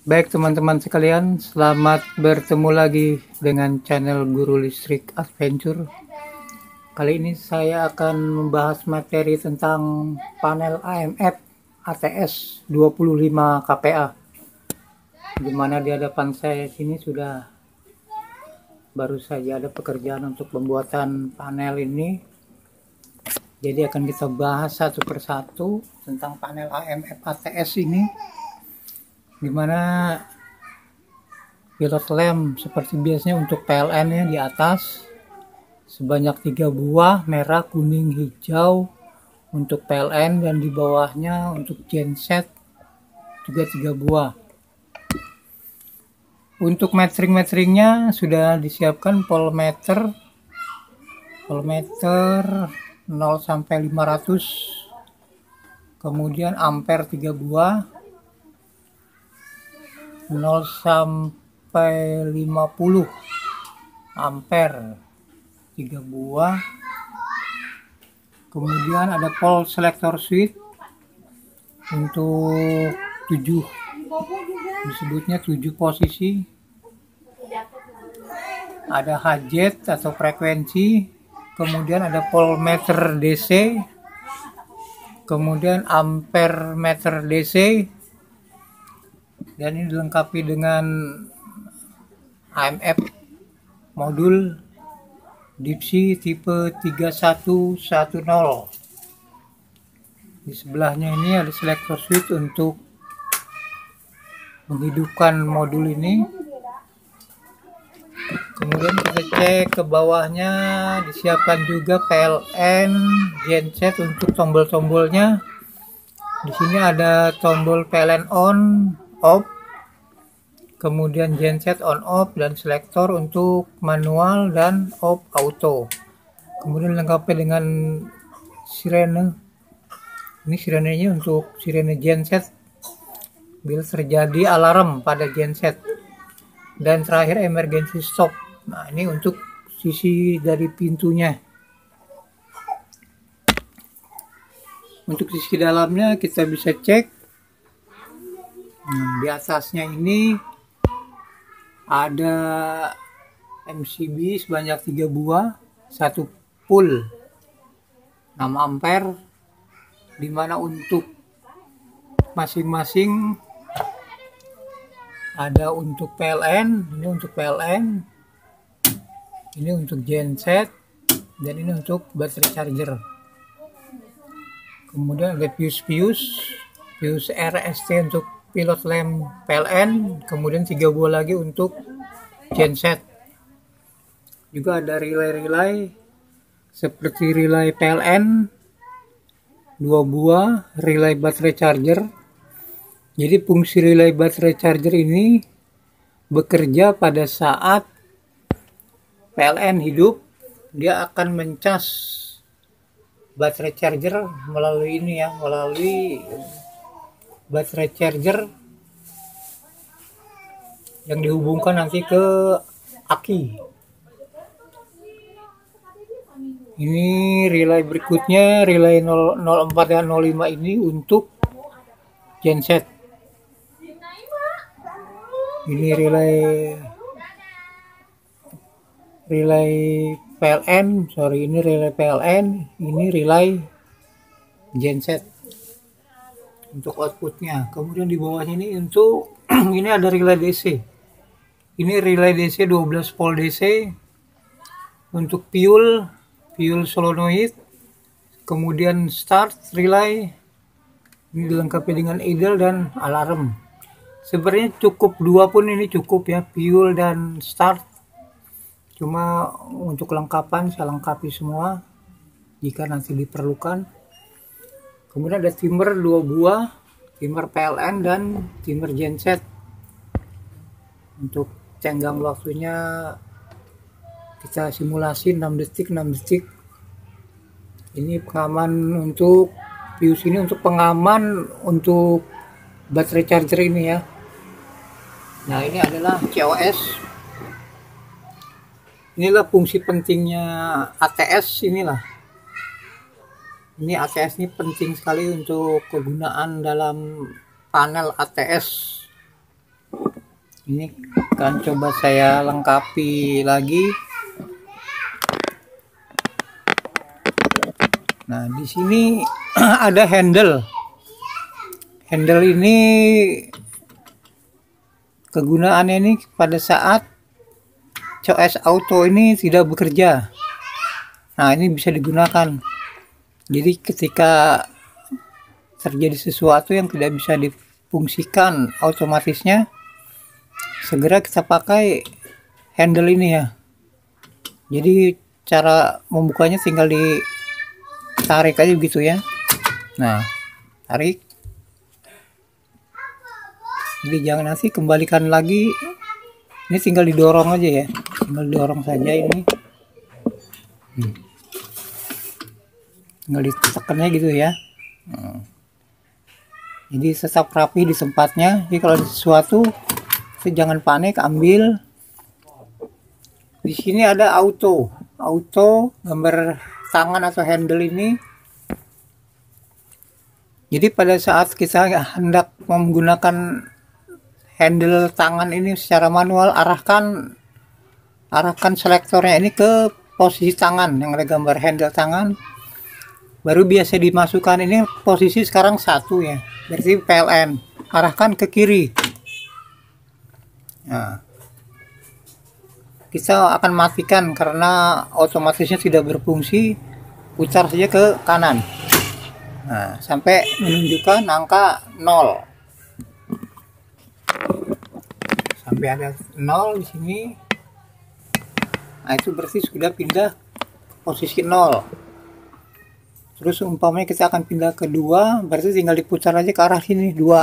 Baik teman-teman sekalian, selamat bertemu lagi dengan channel Guru Listrik Adventure. Kali ini saya akan membahas materi tentang panel AMF ATS 25 kPa. Dimana di hadapan saya sini sudah baru saja ada pekerjaan untuk pembuatan panel ini. Jadi akan kita bahas satu persatu tentang panel AMF ATS ini, dimana pilot lamp seperti biasanya untuk PLN nya di atas sebanyak 3 buah, merah, kuning, hijau untuk PLN, dan di bawahnya untuk genset juga 3 buah. Untuk metering-meteringnya sudah disiapkan voltmeter 0 sampai 500, kemudian ampere 3 buah, 0 sampai 50 ampere 3 buah, kemudian ada pole selector switch untuk 7, disebutnya 7 posisi, ada hajat atau frekuensi, kemudian ada voltmeter DC, kemudian ampere meter DC, dan ini dilengkapi dengan AMF modul Dipsy tipe 3110. Di sebelahnya ini ada selector switch untuk menghidupkan modul ini. Kemudian kita cek ke bawahnya, disiapkan juga PLN genset untuk tombol-tombolnya. Di sini ada tombol PLN on, off, kemudian genset on off, dan selektor untuk manual dan off auto. Kemudian lengkapi dengan sirene. Ini sirenenya untuk sirene genset bila terjadi alarm pada genset. Dan terakhir emergency stop. Nah, ini untuk sisi dari pintunya. Untuk sisi dalamnya kita bisa cek. Di atasnya ini ada MCB sebanyak 3 buah, 1 full 6 ampere, dimana untuk masing-masing ada untuk PLN, ini untuk PLN, ini untuk genset, dan ini untuk battery charger. Kemudian ada fuse RST untuk pilot lamp PLN, kemudian 3 buah lagi untuk genset. Juga ada relay seperti relay PLN 2 buah, relay baterai charger. Jadi fungsi relay baterai charger ini bekerja pada saat PLN hidup, dia akan mencas baterai charger melalui ini ya, melalui baterai charger yang dihubungkan nanti ke aki. Ini relay berikutnya, relay 04 dan 05 ini untuk genset. Ini relay PLN, ini relay PLN, ini relay genset untuk outputnya. Kemudian di bawahnya ini untuk ini ada relay DC. Ini relay DC 12 volt DC untuk fuel solenoid. Kemudian start relay, ini dilengkapi dengan idle dan alarm. Sebenarnya cukup 2 pun ini cukup ya, fuel dan start. Cuma untuk kelengkapan saya lengkapi semua jika nanti diperlukan. Kemudian ada timer 2 buah, timer PLN dan timer genset. Untuk tenggang waktunya kita simulasi 6 detik. Ini pengaman untuk fuse, ini untuk pengaman untuk baterai charger ini ya. Nah, ini adalah COS. Inilah fungsi pentingnya ATS inilah. Ini ATS ini penting sekali untuk kegunaan dalam panel ATS. Ini akan coba saya lengkapi lagi. Nah, di sini ada handle. Handle ini kegunaannya ini pada saat COS auto ini tidak bekerja. Nah, ini bisa digunakan. Jadi ketika terjadi sesuatu yang tidak bisa difungsikan otomatisnya, segera kita pakai handle ini ya. Jadi cara membukanya tinggal ditarik aja gitu ya. Nah, tarik. Jadi jangan nanti kembalikan lagi. Ini tinggal didorong aja ya. Tinggal didorong saja ini. Tinggal ditekannya gitu ya. Jadi tetap rapi di tempatnya. Jadi kalau ada sesuatu, jangan panik, ambil. Di sini ada auto gambar tangan atau handle ini. Jadi pada saat kita hendak menggunakan handle tangan ini secara manual, arahkan selektornya ini ke posisi tangan yang ada gambar handle tangan. Baru biasa dimasukkan ini posisi sekarang 1 ya, berarti PLN. Arahkan ke kiri. Nah, kita akan matikan karena otomatisnya tidak berfungsi. Putar saja ke kanan. Nah, sampai menunjukkan angka 0. Sampai ada 0 di sini. Nah, itu berarti sudah pindah posisi 0. Terus umpamanya kita akan pindah ke 2, berarti tinggal diputar aja ke arah sini 2.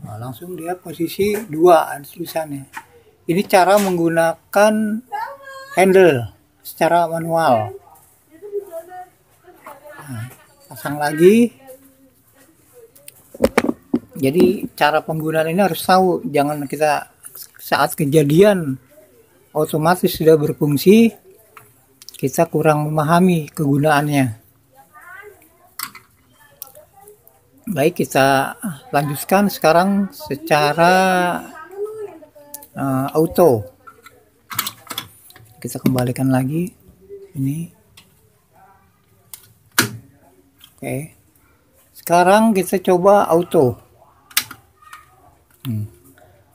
Nah, langsung dia posisi 2 tulisannya. Ini cara menggunakan handle secara manual. Nah, pasang lagi. Jadi cara penggunaan ini harus tahu, jangan kita saat kejadian otomatis sudah berfungsi, kita kurang memahami kegunaannya. Baik, kita lanjutkan sekarang secara auto. Kita kembalikan lagi ini. Oke. Sekarang kita coba auto.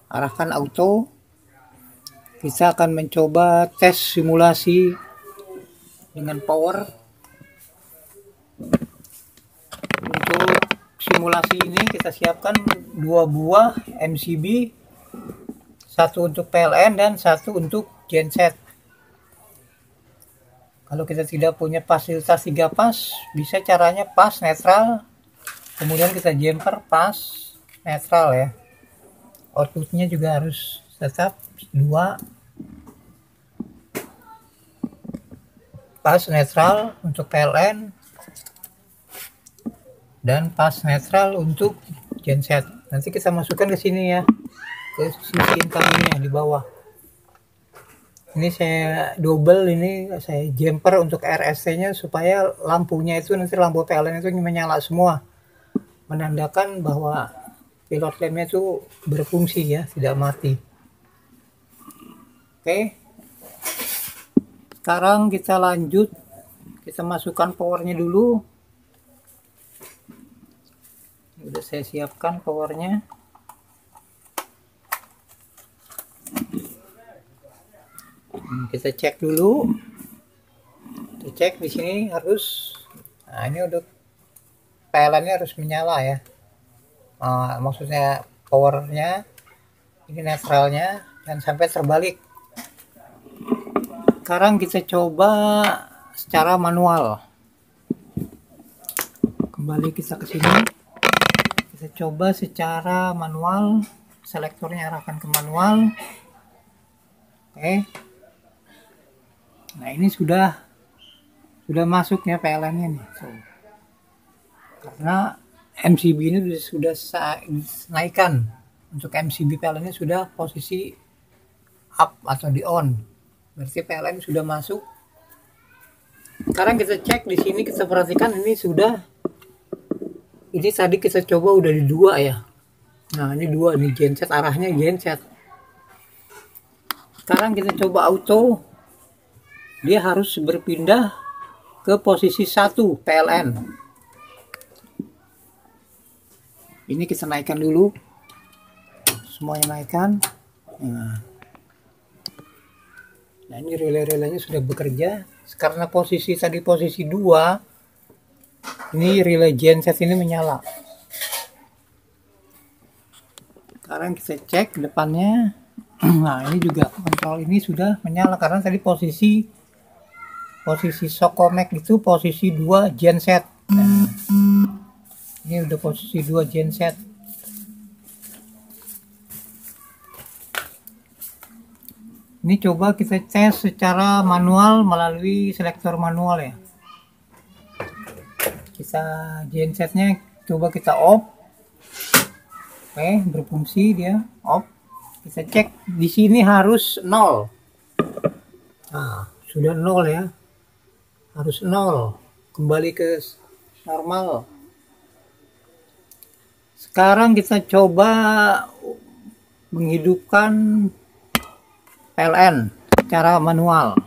Arahkan auto. Kita akan mencoba tes simulasi dengan power. Untuk simulasi ini kita siapkan 2 buah MCB, 1 untuk PLN dan 1 untuk genset. Kalau kita tidak punya fasilitas 3 pas, bisa caranya pas netral, kemudian kita jumper pas netral ya. Outputnya juga harus tetap 2 pas netral untuk PLN dan pas netral untuk genset. Nanti kita masukkan ke sini ya, ke sisi incomingnya di bawah. Ini saya double, ini saya jumper untuk RST nya supaya lampunya itu nanti lampu PLN itu menyala semua, menandakan bahwa pilot lampnya itu berfungsi ya, tidak mati. Oke. Sekarang kita lanjut, kita masukkan powernya dulu. Udah saya siapkan powernya. Kita cek dulu. Kita cek di sini harus, nah ini udah PLN-nya harus menyala ya. Maksudnya powernya, ini netralnya, dan sampai terbalik. Sekarang kita coba secara manual. Kembali kita ke sini. Kita coba secara manual. Selektornya arahkan ke manual. Oke. Nah, ini sudah masuk ya PLN-nya nih. Karena MCB ini sudah naikkan. Untuk MCB PLN-nya sudah posisi up atau di on. Berarti PLN sudah masuk. Sekarang kita cek di sini, kita perhatikan ini sudah. Ini tadi kita coba udah di 2 ya. Nah ini dua nih genset, arahnya genset. Sekarang kita coba auto, dia harus berpindah ke posisi 1 PLN. Ini kita naikkan dulu, semuanya naikkan. Nah ini relay-relaynya sudah bekerja. Karena posisi tadi posisi 2, ini relay genset ini menyala. Sekarang kita cek depannya. Nah ini juga kontrol ini sudah menyala karena tadi posisi Sokomek itu posisi 2 genset. Nah, ini udah posisi 2 genset. Ini coba kita tes secara manual melalui selektor manual ya. Kita gensetnya coba kita off. Oke, berfungsi dia off. Kita cek di sini harus 0. Nah, sudah 0 ya. Harus 0. Kembali ke normal. Sekarang kita coba menghidupkan PLN secara manual.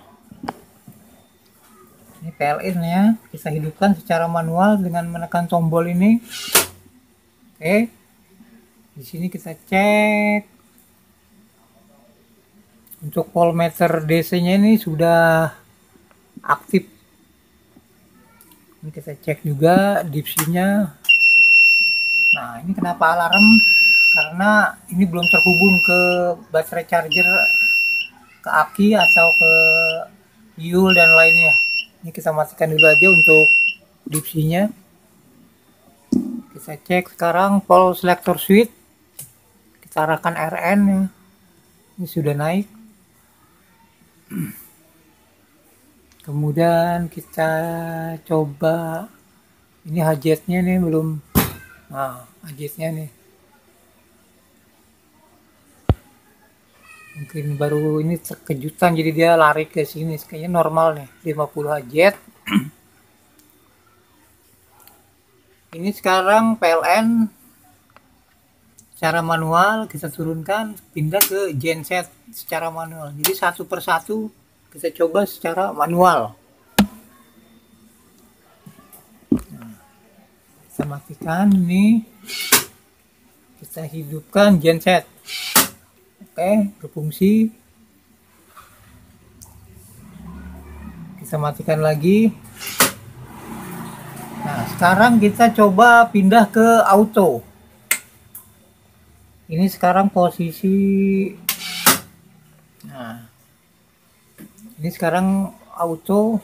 Ini PLN ya, kita hidupkan secara manual dengan menekan tombol ini. Oke. Di sini kita cek. Untuk voltmeter DC-nya ini sudah aktif. Ini kita cek juga dipsinya. Nah, ini kenapa alarm? Karena ini belum terhubung ke baterai charger, ke aki atau ke Yule dan lainnya. Ini kita matikan dulu aja untuk dipsinya. Kita cek sekarang pole selector switch. Kita arahkan RN ya. Ini sudah naik. Kemudian kita coba ini hajatnya nih belum. Nah, hajatnya nih. Mungkin baru ini kejutan jadi dia lari ke sini. Kayaknya normal nih 50 hajat. Ini sekarang PLN secara manual kita turunkan, pindah ke genset secara manual. Jadi satu persatu kita coba secara manual. Nah, kita matikan ini, kita hidupkan genset. Oke, berfungsi. Kita matikan lagi. Nah, sekarang kita coba pindah ke auto. Ini sekarang posisi. Nah, ini sekarang auto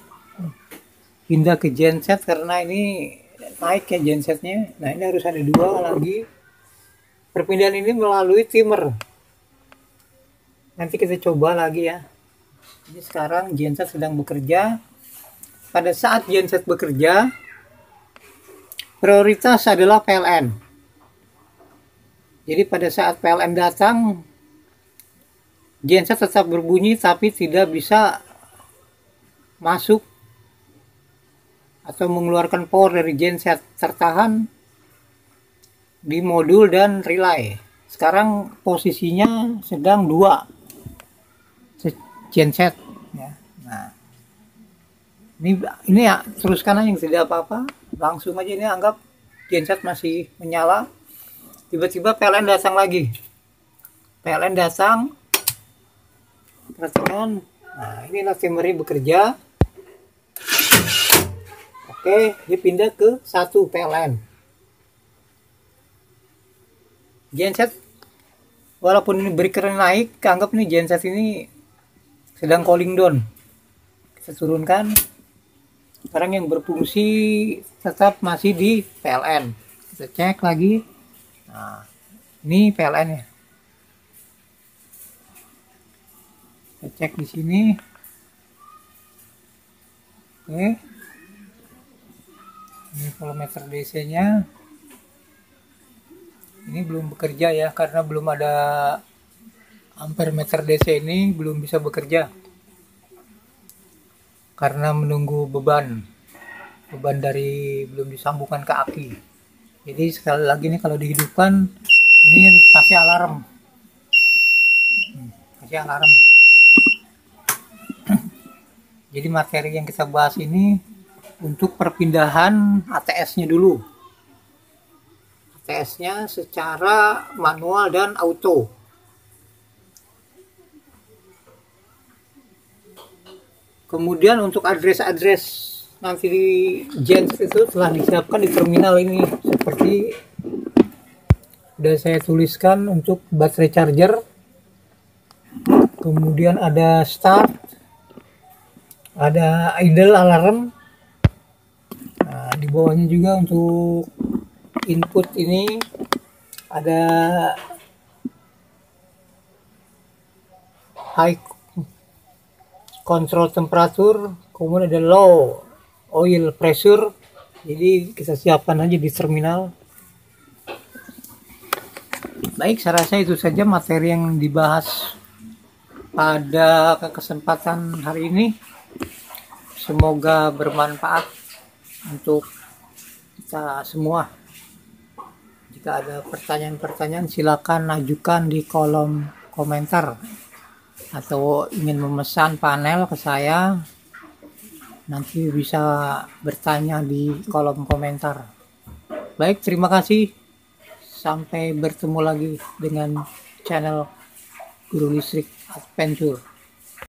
pindah ke genset karena ini naik ya gensetnya. Nah, ini harus ada 2 lagi. Perpindahan ini melalui timer. Nanti kita coba lagi ya. Ini sekarang genset sedang bekerja. Pada saat genset bekerja, prioritas adalah PLN. Jadi pada saat PLN datang, genset tetap berbunyi tapi tidak bisa masuk atau mengeluarkan power dari genset, tertahan di modul dan relay. Sekarang posisinya sedang 2 genset ya. Nah, ini ya, teruskan aja, tidak apa-apa, langsung aja. Ini anggap genset masih menyala. Tiba-tiba PLN datang lagi. PLN datang. Perhatikan. Nah, inilah timer bekerja. Oke, dia pindah ke 1 PLN. Genset, walaupun ini breaker naik, anggap nih genset ini sedang cooling down. Kita turunkan. Sekarang yang berfungsi tetap masih di PLN. Kita cek lagi. Nah, ini PLN ya. Kita cek di sini. Oke. Ini voltmeter DC-nya. Ini belum bekerja ya karena belum ada ampere meter DC, ini belum bisa bekerja. Karena menunggu beban dari belum disambungkan ke aki. Jadi sekali lagi nih kalau dihidupkan Ini kasih alarm, kasih alarm. Jadi materi yang kita bahas ini untuk perpindahan ATS-nya dulu. ATS-nya secara manual dan auto. Kemudian untuk address nanti di genset itu telah disiapkan di terminal ini, seperti sudah saya tuliskan untuk baterai charger. Kemudian ada start, ada idle alarm. Nah, di bawahnya juga untuk input ini ada high control temperatur, kemudian ada low oil pressure. Jadi kita siapkan aja di terminal. Baik, saya rasa itu saja materi yang dibahas pada kesempatan hari ini. Semoga bermanfaat untuk kita semua. Jika ada pertanyaan-pertanyaan, silakan ajukan di kolom komentar, atau ingin memesan panel ke saya, nanti bisa bertanya di kolom komentar. Baik, terima kasih. Sampai bertemu lagi dengan channel Guru Listrik Adventure.